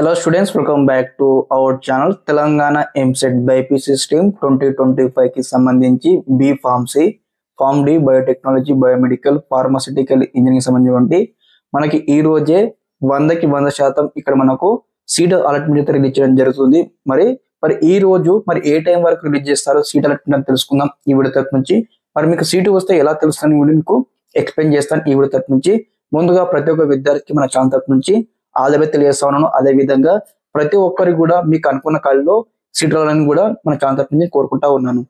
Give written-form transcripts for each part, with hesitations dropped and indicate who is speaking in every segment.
Speaker 1: Hello students, welcome back to our channel Telangana MSET BPC Stream 2025 కి సంబంధించి B pharmacy, pharm D biotechnology, biomedical, pharmaceutical engineering సంబంధించి మనకి ఈ రోజే 100కి 100% ఇక్కడ మనకు సీట్ అలాట్మెంట్ అయితే రిలీజ్ చేయడం జరుగుతుంది. మరి ఈ రోజు ఏ టైం వరకు రిలీజ్ చేస్తారో సీట్ అలాట్మెంట్ అని తెలుసుకుందాం ఈ వీడియో తరపు నుంచి. మరి మీకు సీటు వస్తే ఎలా తెలుస్తుందని మీకు ఎక్స్ప్లెయిన్ చేస్తాను ఈ వీడియో తరపు నుంచి. ముందుగా ప్రతి ఒక్క విద్యార్థికి మన ఛానల్ తరపు నుంచి ఆల్ ది బెస్ట్ తెలియజేస్తా ఉన్నాను. అదే విధంగా ప్రతి ఒక్కరికి కూడా మీకు అనుకున్న కాలంలో సీట్ రావాలని కూడా మన ఛానల్ తరపు నుంచి కోరుకుంటా ఉన్నాను.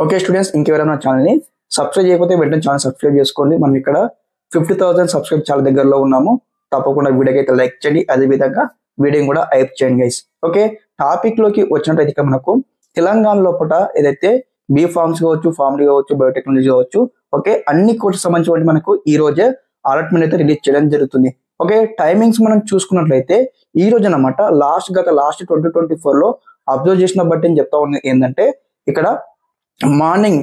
Speaker 1: ఓకే స్టూడెంట్స్, ఇంకెవరైనా మన ఛానల్ని సబ్స్క్రైబ్ చేయకపోతే వెంటనే ఛానల్ సబ్స్క్రైబ్ చేసుకోండి. మనం ఇక్కడ 50,000 సబ్స్క్రైబ్ చాలా దగ్గరలో ఉన్నాము. తప్పకుండా వీడియోకి అయితే లైక్ చేయండి, అదే విధంగా వీడియోని కూడా హైప్ చేయండి గైస్. ఓకే, టాపిక్ లోకి వచ్చినట్టయితే ఇక్కడ మనకు తెలంగాణ లోపల ఏదైతే బి ఫార్మ్స్ కావచ్చు, ఫార్మ్ డి కావచ్చు, బయోటెక్నాలజీ కావచ్చు, ఓకే అన్ని కోర్సు సంబంధించి మనకు ఈ రోజే అలాట్మెంట్ అయితే రిలీజ్ చేయడం జరుగుతుంది. ఓకే, టైమింగ్స్ మనం చూసుకున్నట్లయితే ఈ రోజు అనమాట లాస్ట్ 2024 లో అబ్జర్వ్ చేసిన బట్టి నేను చెప్తా ఉంది ఏంటంటే ఇక్కడ మార్నింగ్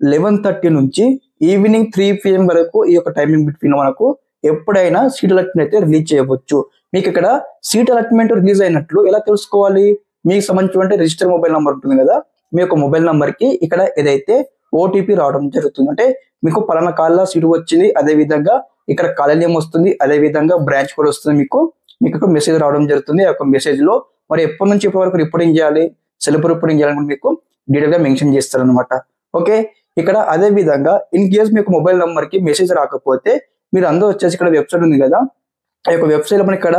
Speaker 1: 11:30 నుంచి ఈవినింగ్ 3 PM వరకు ఈ యొక్క టైమింగ్ బిట్వీన్ మనకు ఎప్పుడైనా సీట్ అలాట్మెంట్ అయితే రిలీజ్ చేయవచ్చు. మీకు ఇక్కడ సీట్ అలాట్మెంట్ రిలీజ్ అయినట్లు ఎలా తెలుసుకోవాలి? మీకు సంబంధించిన రిజిస్టర్ మొబైల్ నెంబర్ ఉంటుంది కదా, మీ యొక్క మొబైల్ నెంబర్ కి ఇక్కడ ఏదైతే ఓటీపీ రావడం జరుగుతుంది. అంటే మీకు పలానా కాల్లో సీటు వచ్చింది, అదే విధంగా ఇక్కడ కాలేజ్ నేమ్ వస్తుంది, అదే విధంగా బ్రాంచ్ కూడా వస్తుంది. మీకు ఒక మెసేజ్ రావడం జరుగుతుంది. ఆ యొక్క మెసేజ్ లో మరి ఎప్పటి నుంచి ఎప్పటి వరకు రిపోర్టింగ్ చేయాలి, సెల్ఫ్ రిపోర్టింగ్ చేయాలని మీకు డీటెయిల్ గా మెన్షన్ చేస్తారు అనమాట. ఓకే, ఇక్కడ అదే విధంగా ఇన్ కేస్ మీకు మొబైల్ నెంబర్ కి మెసేజ్ రాకపోతే మీరు అందరూ వచ్చేసి ఇక్కడ వెబ్సైట్ ఉంది కదా, ఆ యొక్క వెబ్సైట్ లో మనకి ఇక్కడ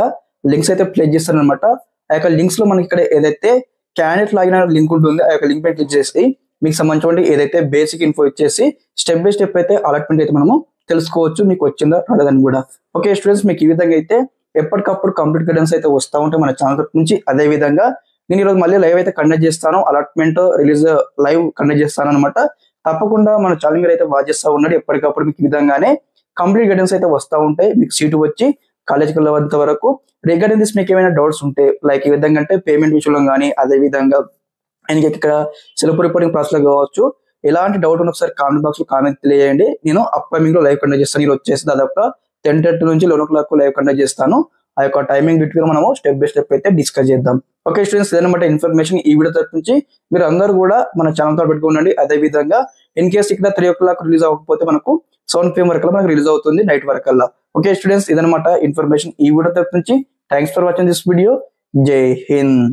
Speaker 1: లింక్స్ అయితే ప్లేస్ చేస్తారు అనమాట. ఆ యొక్క లింక్స్ లో మనకి ఇక్కడ ఏదైతే క్యాండిడేట్ లాగిన్ లింక్ ఉంటుంది, ఆ యొక్క లింక్ పై క్లిక్ చేసి మీకు సంబంధించిన ఏదైతే బేసిక్ ఇన్ఫో ఇచ్చేసి స్టెప్ బై స్టెప్ అయితే అలాట్మెంట్ అయితే మనము తెలుసుకోవచ్చు మీకు వచ్చిందా రాలేదని కూడా. ఓకే స్టూడెంట్స్, మీకు ఈ విధంగా అయితే ఎప్పటికప్పుడు కంప్లీట్ గైడెన్స్ అయితే వస్తూ ఉంటాయి మన ఛానల్ నుంచి. అదే విధంగా నేను ఈరోజు మళ్ళీ లైవ్ అయితే కండక్ట్ చేస్తాను, అలాట్మెంట్ రిలీజ్ లైవ్ కండక్ట్ చేస్తాను అనమాట. తప్పకుండా మన ఛానల్ మీరు అయితే వాచ్ చేస్తూ ఉన్నాడు. ఎప్పటికప్పుడు మీకు ఈ విధంగానే కంప్లీట్ గైడెన్స్ అయితే వస్తూ ఉంటాయి. మీకు సీటు వచ్చి కాలేజ్కి వెళ్ళేంత వరకు రిగార్డింగ్ దిస్ మీకు ఏమైనా డౌట్స్ ఉంటే లైక్ ఈ విధంగా అంటే పేమెంట్ విషయంలో కానీ, అదే విధంగా ఇక్కడ సెల్ఫ్ రిపోర్టింగ్ ప్రాసెస్ లో కావచ్చు, ఎలాంటి డౌట్ ఉన్న ఒకసారి కామెంట్ బాక్స్ లో కామెంట్ తెలియజేయండి. నేను అప్కమింగ్ లో లైవ్ కండక్ట్ చేస్తాను. ఈరోజు వచ్చేసి దాదాపు 10:30 నుంచి 11 o'clock లైవ్ కండక్ట్ చేస్తాను. ఆ యొక్క టైమింగ్ బిట్వీన్ మనము స్టెప్ బై స్టెప్ అయితే డిస్కస్ చేద్దాం. ఓకే స్టూడెంట్స్, ఇదన్నమాట ఇన్ఫర్మేషన్ ఈ వీడియో తరపు నుంచి. మీరు అందరూ కూడా మన ఛానల్ తో పెట్టుకోండి. అదే విధంగా ఇన్ కేస్ ఇక్కడ 3 o'clock రిలీజ్ అవ్వకపోతే మనకు 7 PM వరకు మనకు రిలీజ్ అవుతుంది, నైట్ వరకల్లా. ఓకే స్టూడెంట్స్, ఇదన్నమాట ఇన్ఫర్మేషన్ ఈ వీడియో తరపు నుంచి. Thanks for watching this video. జై హింద్.